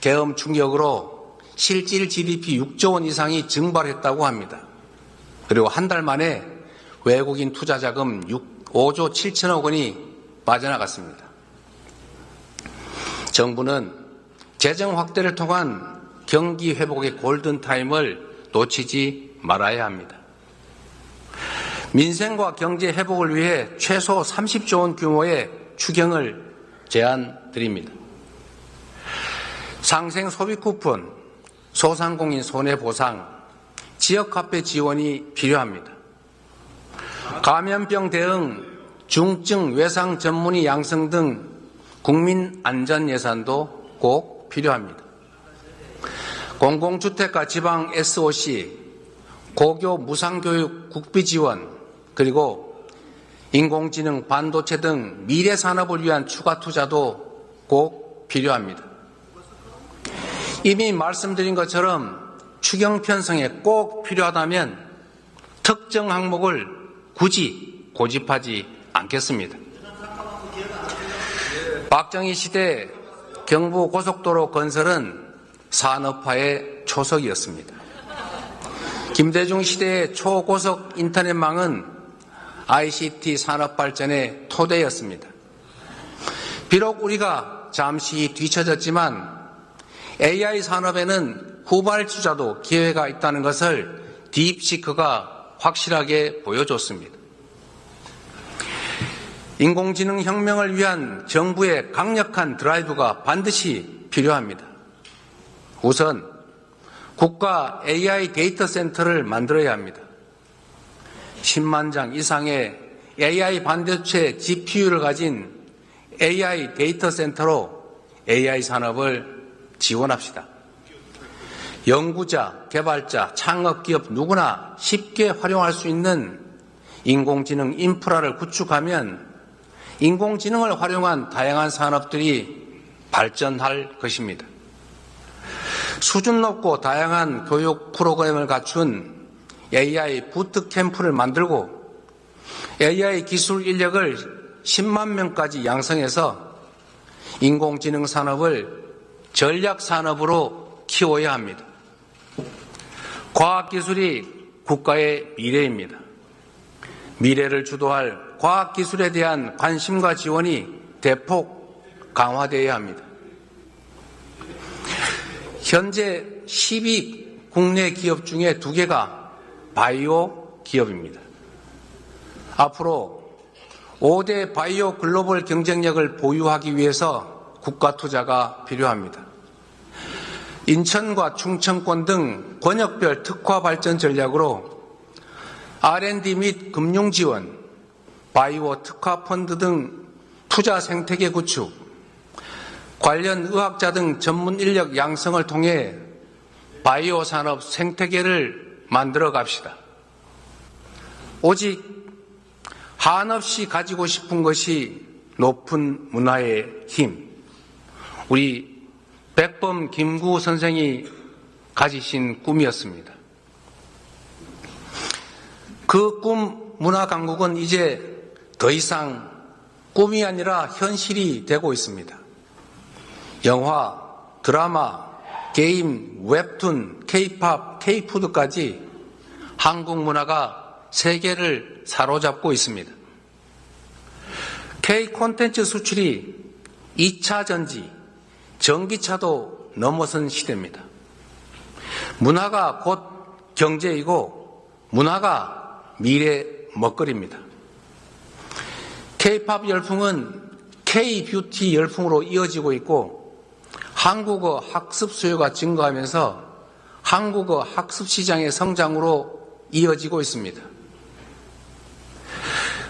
계엄 충격으로 실질 GDP 6조 원 이상이 증발했다고 합니다. 그리고 한 달 만에 외국인 투자 자금 5조 7천억 원이 빠져나갔습니다. 정부는 재정 확대를 통한 경기 회복의 골든타임을 놓치지 말아야 합니다. 민생과 경제 회복을 위해 최소 30조 원 규모의 추경을 제안드립니다. 상생 소비 쿠폰, 소상공인 손해보상, 지역화폐 지원이 필요합니다. 감염병 대응, 중증 외상 전문의 양성 등 국민 안전 예산도 꼭 필요합니다. 공공주택과 지방 SOC, 고교 무상교육 국비 지원, 그리고 인공지능, 반도체 등 미래 산업을 위한 추가 투자도 꼭 필요합니다. 이미 말씀드린 것처럼 추경 편성에 꼭 필요하다면 특정 항목을 굳이 고집하지 않겠습니다. 박정희 시대 경부고속도로 건설은 산업화의 초석이었습니다. 김대중 시대의 초고속 인터넷망은 ICT 산업 발전의 토대였습니다. 비록 우리가 잠시 뒤처졌지만 AI 산업에는 후발주자도 기회가 있다는 것을 딥시크가 확실하게 보여줬습니다. 인공지능 혁명을 위한 정부의 강력한 드라이브가 반드시 필요합니다. 우선 국가 AI 데이터 센터를 만들어야 합니다. 10만 장 이상의 AI 반도체 GPU를 가진 AI 데이터 센터로 AI 산업을 지원합시다. 연구자, 개발자, 창업기업 누구나 쉽게 활용할 수 있는 인공지능 인프라를 구축하면 인공지능을 활용한 다양한 산업들이 발전할 것입니다. 수준 높고 다양한 교육 프로그램을 갖춘 AI 부트캠프를 만들고 AI 기술 인력을 10만 명까지 양성해서 인공지능 산업을 전략 산업으로 키워야 합니다. 과학기술이 국가의 미래입니다. 미래를 주도할 과학기술에 대한 관심과 지원이 대폭 강화되어야 합니다. 현재 10위 국내 기업 중에 2개가 바이오 기업입니다. 앞으로 5대 바이오 글로벌 경쟁력을 보유하기 위해서 국가 투자가 필요합니다. 인천과 충청권 등 권역별 특화 발전 전략으로 R&D 및 금융 지원, 바이오 특화 펀드 등 투자 생태계 구축, 관련 의학자 등 전문 인력 양성을 통해 바이오 산업 생태계를 만들어 갑시다. 오직 한없이 가지고 싶은 것이 높은 문화의 힘. 우리 백범 김구 선생이 가지신 꿈이었습니다. 그 꿈 문화 강국은 이제 더 이상 꿈이 아니라 현실이 되고 있습니다. 영화, 드라마, 게임, 웹툰, K-팝, K-푸드까지 한국 문화가 세계를 사로잡고 있습니다. K-콘텐츠 수출이 2차 전지, 전기차도 넘어선 시대입니다. 문화가 곧 경제이고 문화가 미래 먹거리입니다. K-팝 열풍은 K-뷰티 열풍으로 이어지고 있고 한국어 학습 수요가 증가하면서 한국어 학습 시장의 성장으로 이어지고 있습니다.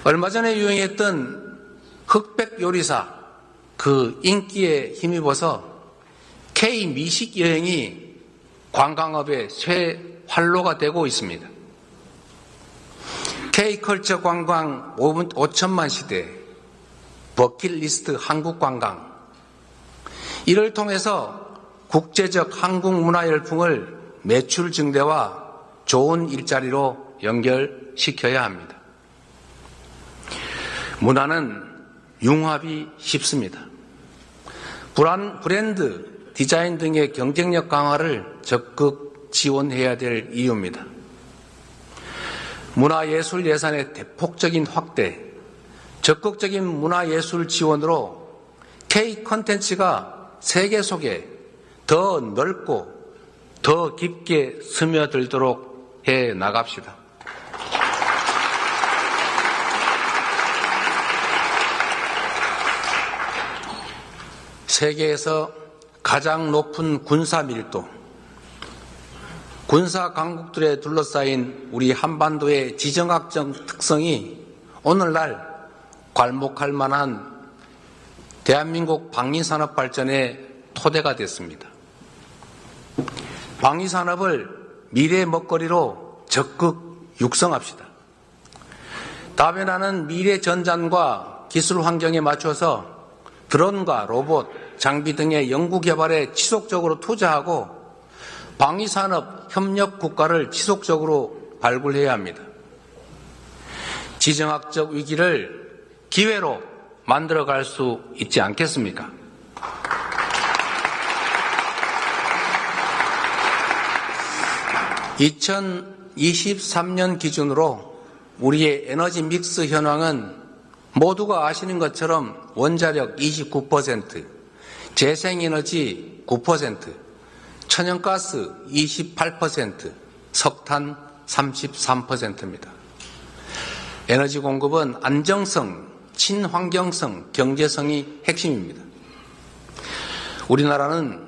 얼마 전에 유행했던 흑백 요리사 그 인기에 힘입어서 K-미식 여행이 관광업의 새 활로가 되고 있습니다. K-컬처 관광 5천만 시대, 버킷리스트 한국 관광, 이를 통해서 국제적 한국 문화 열풍을 매출 증대와 좋은 일자리로 연결시켜야 합니다. 문화는 융합이 쉽습니다. 브랜드, 디자인 등의 경쟁력 강화를 적극 지원해야 될 이유입니다. 문화예술 예산의 대폭적인 확대, 적극적인 문화예술 지원으로 K-콘텐츠가 세계 속에 더 넓고 더 깊게 스며들도록 해 나갑시다. 세계에서 가장 높은 군사 밀도, 군사 강국들에 둘러싸인 우리 한반도의 지정학적 특성이 오늘날 괄목할 만한 대한민국 방위산업 발전의 토대가 됐습니다. 방위산업을 미래의 먹거리로 적극 육성합시다. 다변화는 미래 전장과 기술 환경에 맞춰서 드론과 로봇, 장비 등의 연구 개발에 지속적으로 투자하고 방위산업 협력 국가를 지속적으로 발굴해야 합니다. 지정학적 위기를 기회로 만들어갈 수 있지 않겠습니까? (2023년) 기준으로 우리의 에너지 믹스 현황은 모두가 아시는 것처럼 원자력 29%, 재생에너지 9%, 천연가스 28%, 석탄 33%입니다. 에너지 공급은 안정성, 친환경성, 경제성이 핵심입니다. 우리나라는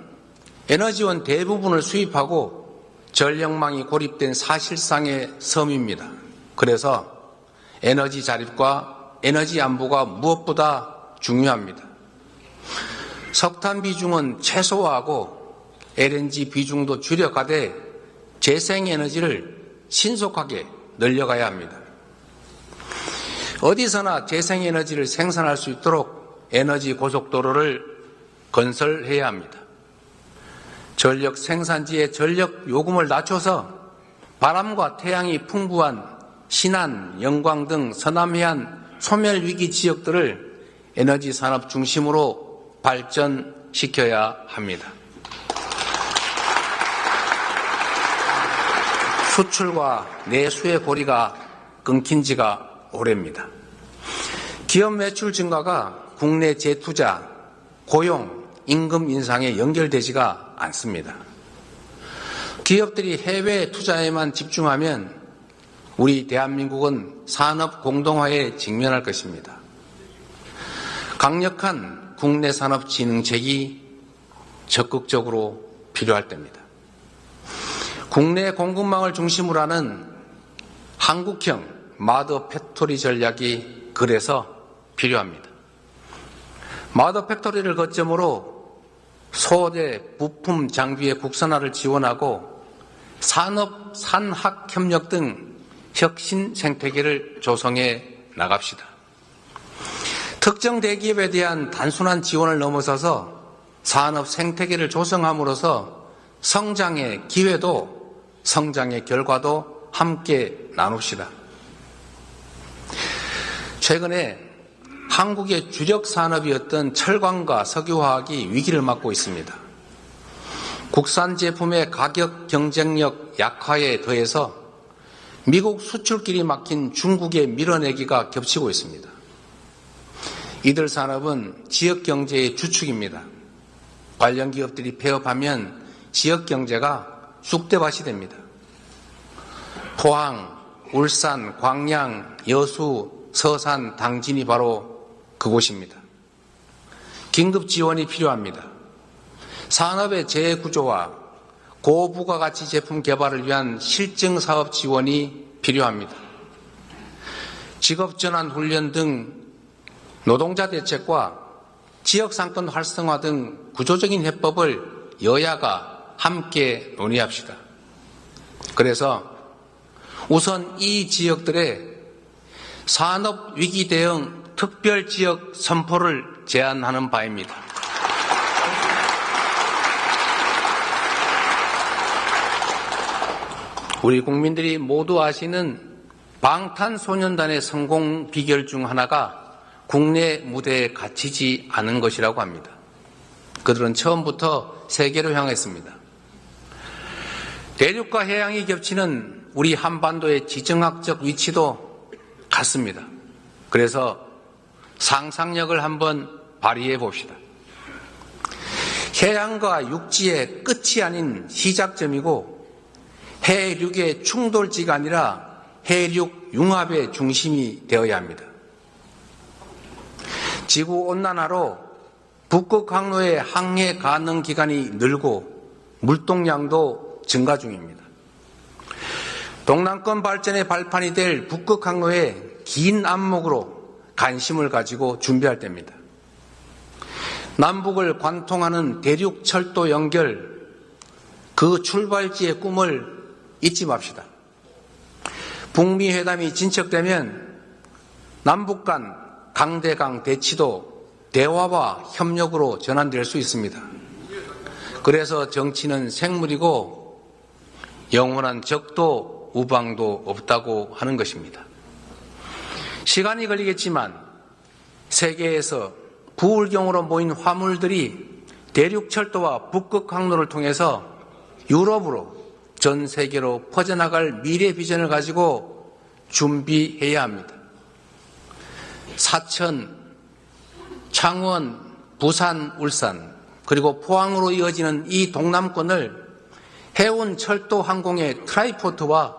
에너지원 대부분을 수입하고 전력망이 고립된 사실상의 섬입니다. 그래서 에너지 자립과 에너지 안보가 무엇보다 중요합니다. 석탄 비중은 최소화하고 LNG 비중도 줄여가되 재생에너지를 신속하게 늘려가야 합니다. 어디서나 재생에너지를 생산할 수 있도록 에너지 고속도로를 건설해야 합니다. 전력 생산지의 전력 요금을 낮춰서 바람과 태양이 풍부한 신안, 영광 등 서남해안 소멸위기 지역들을 에너지 산업 중심으로 발전시켜야 합니다. 수출과 내수의 고리가 끊긴 지가 오래입니다. 기업 매출 증가가 국내 재투자, 고용, 임금 인상에 연결되지가 않습니다. 기업들이 해외 투자에만 집중하면 우리 대한민국은 산업 공동화에 직면할 것입니다. 강력한 국내 산업 진흥책이 적극적으로 필요할 때입니다. 국내 공급망을 중심으로 하는 한국형 마더 팩토리 전략이 그래서 필요합니다. 마더 팩토리를 거점으로 소재, 부품, 장비의 국산화를 지원하고 산업, 산학 협력 등 혁신 생태계를 조성해 나갑시다. 특정 대기업에 대한 단순한 지원을 넘어서서 산업 생태계를 조성함으로써 성장의 기회도 성장의 결과도 함께 나눕시다. 최근에 한국의 주력 산업이었던 철강과 석유화학이 위기를 맞고 있습니다. 국산 제품의 가격 경쟁력 약화에 더해서 미국 수출길이 막힌 중국의 밀어내기가 겹치고 있습니다. 이들 산업은 지역 경제의 주축입니다. 관련 기업들이 폐업하면 지역 경제가 쑥대밭이 됩니다. 포항, 울산, 광양, 여수, 서산, 당진이 바로 그곳입니다. 긴급 지원이 필요합니다. 산업의 재구조와 고부가가치 제품 개발을 위한 실증 사업 지원이 필요합니다. 직업전환 훈련 등 노동자 대책과 지역상권 활성화 등 구조적인 해법을 여야가 함께 논의합시다. 그래서 우선 이 지역들의 산업위기 대응 특별지역 선포를 제안하는 바입니다. 우리 국민들이 모두 아시는 방탄소년단의 성공 비결 중 하나가 국내 무대에 갇히지 않은 것이라고 합니다. 그들은 처음부터 세계로 향했습니다. 대륙과 해양이 겹치는 우리 한반도의 지정학적 위치도 같습니다. 그래서 상상력을 한번 발휘해 봅시다. 해양과 육지의 끝이 아닌 시작점이고 해륙의 충돌지가 아니라 해륙 융합의 중심이 되어야 합니다. 지구온난화로 북극 항로의 항해 가능 기간이 늘고 물동량도 증가 중입니다. 동남권 발전의 발판이 될 북극 항로의 긴 안목으로 관심을 가지고 준비할 때입니다. 남북을 관통하는 대륙 철도 연결, 그 출발지의 꿈을 잊지 맙시다. 북미 회담이 진척되면 남북 간 강대강 대치도 대화와 협력으로 전환될 수 있습니다. 그래서 정치는 생물이고 영원한 적도 우방도 없다고 하는 것입니다. 시간이 걸리겠지만 세계에서 부울경으로 모인 화물들이 대륙철도와 북극 항로를 통해서 유럽으로 전 세계로 퍼져나갈 미래 비전을 가지고 준비해야 합니다. 사천, 창원, 부산, 울산 그리고 포항으로 이어지는 이 동남권을 해운 철도 항공의 트라이포트와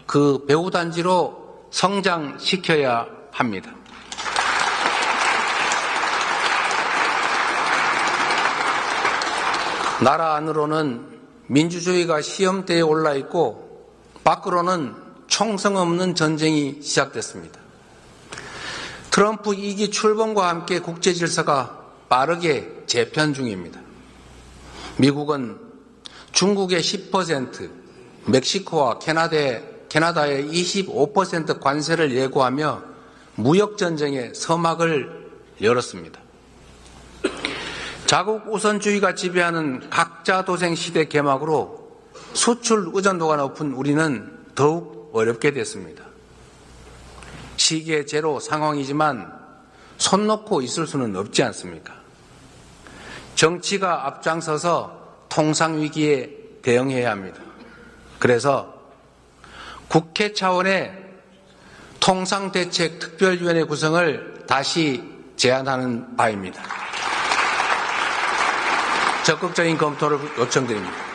그 배후단지로 성장시켜야 합니다. 나라 안으로는 민주주의가 시험대에 올라 있고 밖으로는 총성 없는 전쟁이 시작됐습니다. 트럼프 2기 출범과 함께 국제 질서가 빠르게 재편 중입니다. 미국은 중국의 10%, 멕시코와 캐나다의 25% 관세를 예고하며 무역전쟁의 서막을 열었습니다. 자국 우선주의가 지배하는 각자 도생 시대 개막으로 수출 의존도가 높은 우리는 더욱 어렵게 됐습니다. 시계 제로 상황이지만 손 놓고 있을 수는 없지 않습니까? 정치가 앞장서서 통상위기에 대응해야 합니다. 그래서 국회 차원의 통상대책특별위원회 구성을 다시 제안하는 바입니다. 적극적인 검토를 요청드립니다.